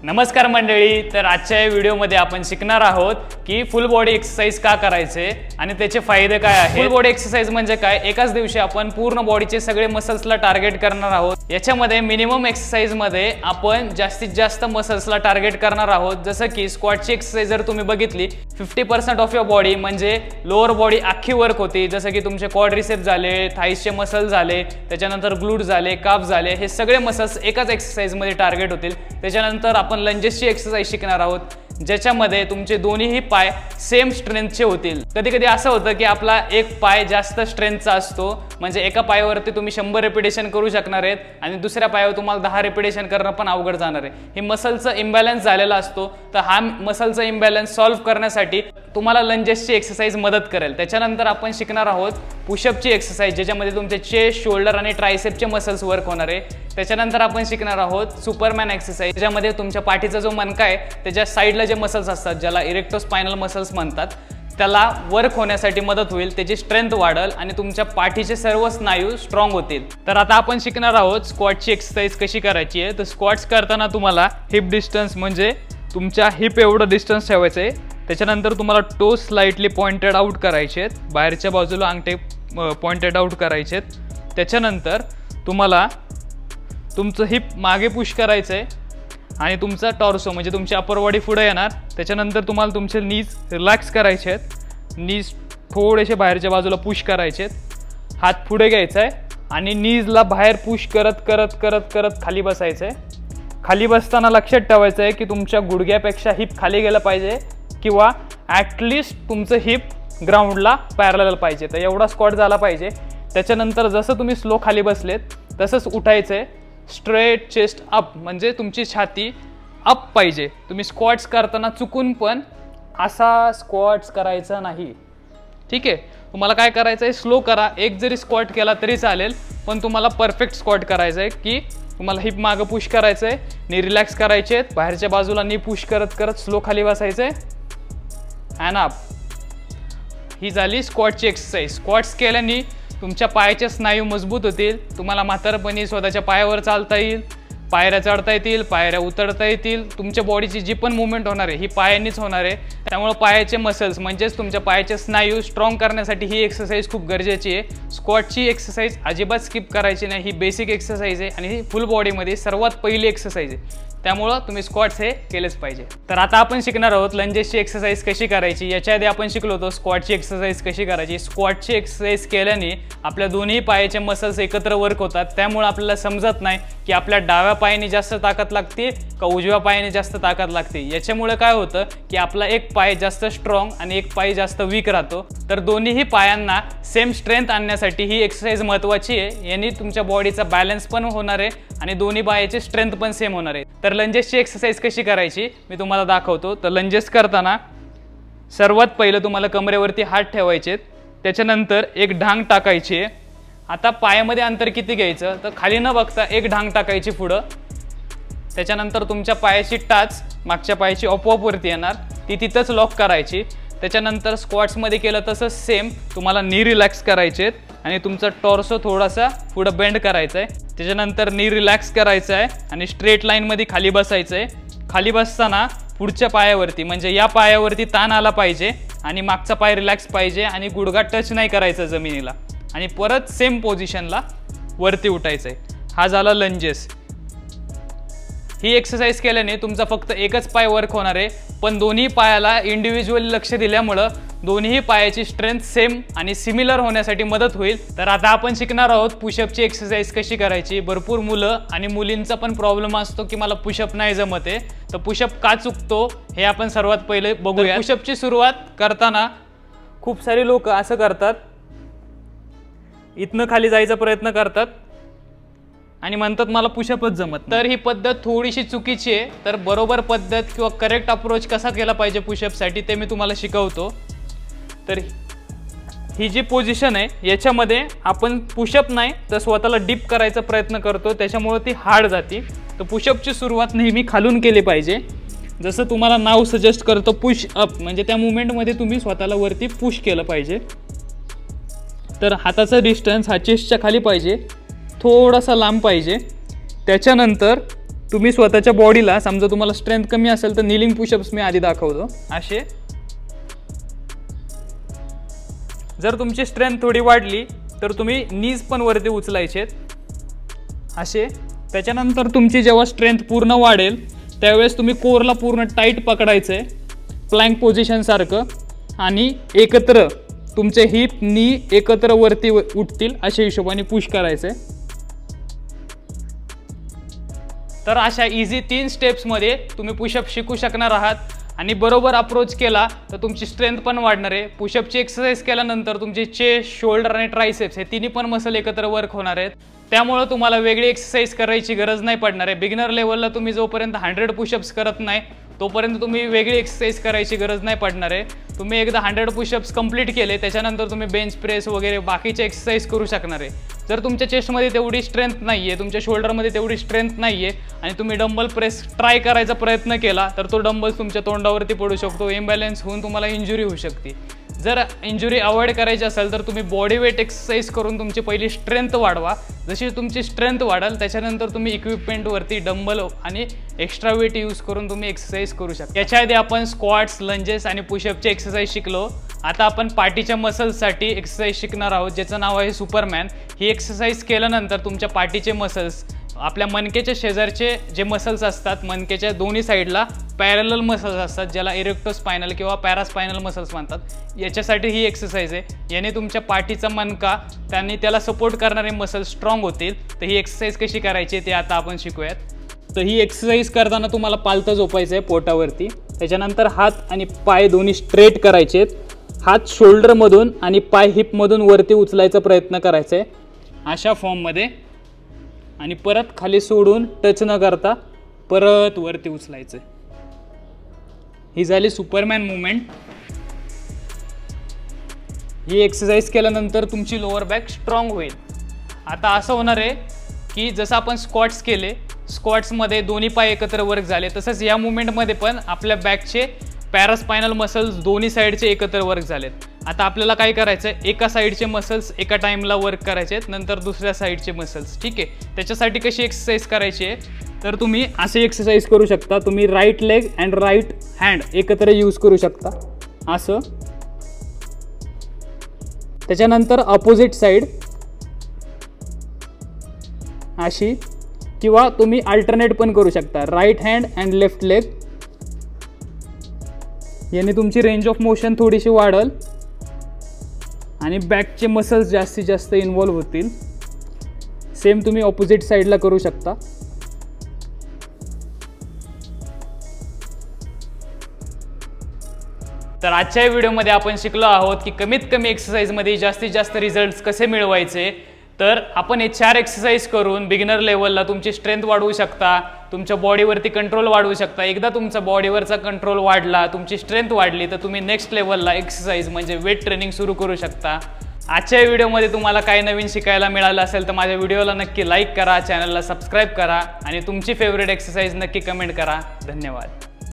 नमस्कार मंडळी, तर आजच्या व्हिडिओमध्ये आपण शिकणार आहोत की फुल बॉडी एक्सरसाइज का करायचे आणि त्याचे फायदे काय आहेत। फुल बॉडी एक्सरसाइज म्हणजे काय, एकाच दिवशी आपण पूर्ण बॉडीचे सगळे मसल्सला टार्गेट करणार आहोत। याच्यामध्ये मिनिमम एक्सरसाइज मध्ये आपण जास्तीत जास्त मसल्सला टार्गेट करणार आहोत। जसं की स्क्वॉटची एक्सरसाइज जर तुम्ही बघितली 50% ऑफ युअर बॉडी म्हणजे लोअर बॉडी अख्खी वर्क होती। जसं की तुमचे क्वाड्रिसेप्स झाले, थाईसचे मसल झाले, त्याच्यानंतर ग्लूट झाले, काफ झाले, हे सगळे मसल्स एकाच एक्सरसाइज मध्ये टार्गेट होतील। त्याच्यानंतर आपण लंजेसची एक्सरसाइज शिकणार आहोत, ज्याच्यामध्ये तुमचे दोन्हीही पाय सेम स्ट्रेंथचे होतील। कधी कधी असं होतं की आपला एक पाय जास्त स्ट्रेंथचा असतो, म्हणजे एका पायावरती तुम्ही 100 रिपिटेशन करू शकणार आहेत आणि दुसऱ्या पायावर तुम्हाला 10 रिपिटेशन करणं पण अवघड जाणार आहे। हे मसलचा इम्बॅलन्स झालेला असतो, तर हा मसलचा इम्बॅलन्स सॉल्व्ह करण्यासाठी तुम्हाला लंजेसची एक्सरसाइज मदत करेल। त्याच्यानंतर आपण शिकणार आहोत पुशअपची एक्सरसाइज, ज्याच्यामध्ये तुमचे चेस्ट, शोल्डर आणि ट्रायसेपचे मसल्स वर्क होणार आहे। त्याच्यानंतर आपण शिकणार आहोत सुपरमॅन एक्सरसाइज, ज्यामध्ये तुमच्या पाठीचा जो मणका आहे त्याच्या साईडला जे मसल्स असतात, ज्याला इरेक्टोस्पायनल मसल्स म्हणतात, त्याला वर्क होण्यासाठी मदत होईल, त्याची स्ट्रेंथ वाढेल आणि तुमच्या पाठीचे सर्व स्नायू स्ट्रॉंग होतील। तर आता आपण शिकणार आहोत स्क्वॉटची एक्सरसाइज कशी करायची आहे। तर स्क्वॉट्स करताना तुम्हाला हिप डिस्टन्स म्हणजे तुमच्या हिप एवढं डिस्टन्स ठेवायचं आहे। त्याच्यानंतर तुम्हाला टो स्लाइटली पॉइंटेड आउट करायचे आहेत, बाहेरच्या बाजूला अंगठे पॉइंटेड आउट करायचे आहेत। त्याच्यानंतर तुम्हाला तुमचं हिप मागे पुश करायचं आहे आणि तुमचा टॉर्सो म्हणजे तुमची अपर बॉडी पुढे येणार। त्याच्यानंतर तुम्हाला तुमचे नीज रिलॅक्स करायचे आहेत, नीज थोडेसे बाहेरच्या बाजूला पुश करायचे आहेत, हात पुढे घ्यायचा आहे आणि नीजला बाहेर पुश करत करत करत करत खाली बसायचं आहे। खाली बसताना लक्षात ठेवायचं आहे की तुमच्या गुडघ्यापेक्षा हिप खाली गेलं पाहिजे किंवा ॲटलिस्ट तुमचं हिप ग्राउंडला पॅरलल पाहिजे, तर एवढा स्क्वॉट झाला पाहिजे। त्याच्यानंतर जसं तुम्ही स्लो खाली बसलेत तसंच उठायचं आहे, स्ट्रेट चेस्ट अप म्हणजे तुमची छाती अप पाहिजे। तुम्ही स्क्वॉट्स करताना चुकून पण असा स्क्वॉट्स करायचा नाही, ठीक आहे। तुम्हाला काय करायचं आहे, स्लो करा, एक जरी स्क्वॉट केला तरी चालेल, पण तुम्हाला परफेक्ट स्क्वॉट करायचं आहे की तुम्हाला हिप मागं पुश करायचं आहे, नी रिलॅक्स करायचे आहेत, बाहेरच्या बाजूला नी पुश करत करत स्लो खाली बसायचं आहे अँड अप। ही झाली स्क्वॉटची एक्सरसाइज। स्क्वॉट्स केल्याने तुमच्या पायाचे स्नायू मजबूत होतील, तुम्हाला म्हातारपणी स्वतःच्या पायावर चालता येईल, पायऱ्या चढता येतील, पायऱ्या उतरता येतील, तुमच्या बॉडीची जी पण मुवमेंट होणार आहे ही पायांनीच होणार आहे। त्यामुळे पायाचे मसल्स म्हणजेच तुमच्या पायाचे स्नायू स्ट्रॉंग करण्यासाठी ही एक्सरसाइज खूप गरजेची आहे। स्क्वॉटची एक्सरसाइज अजिबात स्किप करायची नाही, ही बेसिक एक्सरसाइज आहे आणि ही फुल बॉडीमध्ये सर्वात पहिली एक्सरसाइज आहे, त्यामुळं तुम्ही स्क्वॉट्स हे केलेच पाहिजे। तर आता आपण शिकणार आहोत लंजेसची एक्सरसाइज कशी करायची। याच्या आधी आपण शिकलो होतो स्क्वॉटची एक्सरसाइज कशी करायची। स्क्वॉटची एक्सरसाइज केल्याने आपल्या दोन्ही पायाचे मसल्स एकत्र वर्क होतात, त्यामुळे आपल्याला समजत नाही की आपल्या डाव्या पायाने जास्त ताकद लागते का उजव्या पायाने जास्त ताकद लागते। याच्यामुळे काय होतं की आपला एक पाय जास्त स्ट्रॉंग आणि एक पाय जास्त वीक राहतो। तर दोन्हीही पायांना सेम स्ट्रेंथ आणण्यासाठी ही एक्सरसाइज महत्त्वाची आहे। याने तुमच्या बॉडीचा बॅलन्स पण होणार आहे आणि दोन्ही पायाची स्ट्रेंथ पण सेम होणार आहे। तर लंजेसची एक्सरसाइज कशी करायची मी तुम्हाला दाखवतो। तर लंजेस करताना सर्वात पहिलं तुम्हाला कमरेवरती हात ठेवायचे, त्याच्यानंतर एक ढांग टाकायची आहे। आता पायामध्ये अंतर किती घ्यायचं, तर खाली न बघता एक ढांग टाकायची पुढं, त्याच्यानंतर तुमच्या पायाची टाच मागच्या पायाची आपोआप वरती येणार, ती तिथंच लॉक करायची। त्याच्यानंतर स्क्वॉट्समध्ये केलं तसंच सेम तुम्हाला नी रिलॅक्स करायचे आणि तुमचा टॉर्सो थोडासा पुढं बेंड करायचा आहे। त्याच्यानंतर नी रिलॅक्स करायचं आहे आणि स्ट्रेट लाईनमध्ये खाली बसायचं आहे। खाली बसताना पुढच्या पायावरती म्हणजे या पायावरती ताण आला पाहिजे आणि मागचा पाय रिलॅक्स पाहिजे आणि गुडघा टच नाही करायचा जमिनीला आणि परत सेम पोझिशनला वरती उठायचं आहे। हा झाला लंजेस। ही एक्सरसाइज केल्याने तुमचा फक्त एकच पाय वर्क होणार आहे, पण दोन्ही पायाला इंडिव्हिज्युअली लक्ष दिल्यामुळं दोन्ही पायाची स्ट्रेंथ सेम आणि सिमिलर होण्यासाठी मदत होईल। तर आता आपण शिकणार आहोत पुशअपची एक्सरसाइज कशी करायची। भरपूर मुलं आणि मुलींचा पण प्रॉब्लेम असतो की मला पुशअप नाही जमते, तर पुशअप का चुकतो हे आपण सर्वात पहिले बघूया। पुशअपची सुरुवात करताना खूप सारे लोक असं करतात, इथनं खाली जायचा प्रयत्न करतात आणि म्हणतात मला पुशअपच जमत। तर ही पद्धत थोडीशी चुकीची आहे। तर बरोबर पद्धत किंवा करेक्ट अप्रोच कसा केला पाहिजे पुशअपसाठी ते मी तुम्हाला शिकवतो। तर ही जी पोझिशन आहे याच्यामध्ये आपण पुशअप नाही तर स्वतःला डीप करायचा प्रयत्न करतो, त्याच्यामुळे ती हार्ड जाते। तर पुशअपची सुरुवात नेहमी खालून केली पाहिजे, जसं तुम्हाला नाव सजेस्ट करतो पुश अप, म्हणजे त्या मुवमेंटमध्ये तुम्ही स्वतःला वरती पुश केलं पाहिजे। तर हाताचा डिस्टन्स हा चेस्टच्या खाली पाहिजे, थोडासा लांब पाहिजे। त्याच्यानंतर तुम्ही स्वतःच्या बॉडीला, समजा तुम्हाला स्ट्रेंथ कमी असेल तर नीलिंग पुशअप्स मी आधी दाखवतो असे. जर तुमची स्ट्रेंथ थोडी वाढली तर तुम्ही नीज पण वरती उचलायचे असे. त्याच्यानंतर तुमची जेव्हा स्ट्रेंथ पूर्ण वाढेल त्यावेळेस तुम्ही कोरला पूर्ण टाईट पकडायचं आहे प्लँक पोझिशन सारखं, आणि एकत्र तुमचे हिप नी एकत्र वरती उठतील अशा हिशोबाने पुश करायचे. तर अशा इझी 3 स्टेप्समध्ये तुम्ही पुशअप शिकू शकणार आहात, आणि बरोबर अप्रोच केला तर तुमची स्ट्रेंथ पण वाढणार आहे. पुशअपची एक्सरसाइज केल्यानंतर तुमचे चेस्ट, शोल्डर आणि ट्रायसेप्स हे तिन्ही पण मसल एकत्र वर्क होणार आहेत. त्यामुळे तुम्हाला वेगळी एक्सरसाइज करायची गरज नाही पडणार आहे. बिगिनर लेवलला तुम्ही जोपर्यंत 100 पुशअप्स करत नाही तोपर्यंत तुम्ही वेगळी एक्सरसाइज करायची गरज नाही पडणार आहे. तुम्ही एकदा 100 पुशअप्स कंप्लीट केले त्याच्यानंतर तुम्ही बेंच प्रेस वगैरे बाकीचे एक्सरसाइज करू शकणार आहे. जर तुमच्या चेस्टमध्ये तेवढी स्ट्रेंथ नाही आहे, तुमच्या शोल्डरमध्ये तेवढी स्ट्रेंथ नाही आहे आणि तुम्ही डंबल प्रेस ट्राय करायचा प्रयत्न केला तर तो डंबल तुमच्या तोंडावरती पडू शकतो, इम्बॅलन्स होऊन तुम्हाला इंजुरी होऊ शकते. जर इंजुरी अवॉइड करायची असेल तर तुम्ही बॉडी वेट एक्सरसाइज करून तुमची पहिली स्ट्रेंथ वाढवा. जशी तुमची स्ट्रेंथ वाढेल त्याच्यानंतर तुम्ही इक्विपमेंटवरती डंबल आणि एक्स्ट्रा वेट यूज करून तुम्ही एक्सरसाइज करू शकता. याच्या आधी आपण स्क्वॉट्स, लंजेस आणि पुशअपची एक्सरसाइज शिकलो. आता आपण पाठीच्या मसल्ससाठी एक्सरसाइज शिकणार आहोत ज्याचं नाव आहे सुपरमॅन. ही एक्सरसाइज केल्यानंतर तुमच्या पाठीचे मसल्स, आपल्या मणकेच्या शेजारचे जे मसल्स असतात, मणकेच्या दोन्ही साईडला पॅरलल मसल्स असतात ज्याला इरेक्टोस्पायनल किंवा पॅरास्पायनल मसल्स म्हणतात, याच्यासाठी ही एक्सरसाइज आहे. याने तुमच्या पाठीचा मणका त्याला सपोर्ट करणारे मसल्स स्ट्रॉंग होतील. तर ही एक्सरसाइज कशी करायची ते आता आपण शिकूयात. तर ही एक्सरसाइज करताना तुम्हाला पालथं झोपायचं आहे पोटावरती. त्याच्यानंतर हात आणि पाय दोन्ही स्ट्रेट करायचे आहेत. हात शोल्डरमधून आणि पाय हिपमधून वरती उचलायचा प्रयत्न करायचा आहे अशा फॉर्ममध्ये, आणि परत खाली सोडून टच न करता परत वरती उचलायचं. ही झाली सुपरमॅन मुवमेंट. ही एक्सरसाइज केल्यानंतर तुमची लोअर बॅक स्ट्रॉंग होईल. आता असं होणार आहे की जसं आपण स्क्वॉट्स केले, स्क्वॉट्समध्ये दोन्ही पाय एकत्र वर्क झाले, तसंच या मुवमेंटमध्ये पण आपल्या बॅकचे पॅरास्पायनल मसल्स दोन्ही साईडचे एकत्र वर्क झालेत. आता आपल्याला काय करायचं आहे, एका साईडचे मसल्स एका टाईमला वर्क करायचे आहेत, नंतर दुसऱ्या साईडचे मसल्स. ठीक आहे, त्याच्यासाठी कशी एक्सरसाइज करायची आहे तर तुम्ही असे एक्सरसाइज करू शकता. तुम्ही right leg and right hand एकत्र यूज करू शकता असं. त्याच्यानंतर अपोजिट साईड अशी, किंवा तुम्ही अल्टरनेट पण करू शकता, right hand and left leg. याने तुमची रेंज ऑफ मोशन थोडीशी वाढेल आणि बॅकचे मसल्स जास्तीत जास्त इन्व्हॉल्व होतील. सेम तुम्ही ऑपोजिट साईडला करू शकता. तर आजच्या व्हिडिओमध्ये आपण शिकलो आहोत की कमीत कमी एक्सरसाइजमध्ये जास्तीत जास्त रिझल्ट्स कसे मिळवायचे. तर आपण हे 4 एक्सरसाइज करून बिगिनर लेवलला तुमची स्ट्रेंथ वाढवू शकता, तुमच्या बॉडीवरती कंट्रोल वाढवू शकता. एकदा तुमचा बॉडीवरचा कंट्रोल वाढला, तुमची स्ट्रेंथ वाढली तर तुम्ही नेक्स्ट लेवलला एक्सरसाइज म्हणजे वेट ट्रेनिंग सुरू करू शकता. आजच्या व्हिडिओमध्ये तुम्हाला काही नवीन शिकायला मिळालं असेल तर माझ्या व्हिडिओला नक्की लाईक करा, चॅनलला सबस्क्राईब करा आणि तुमची फेवरेट एक्सरसाइज नक्की कमेंट करा. धन्यवाद.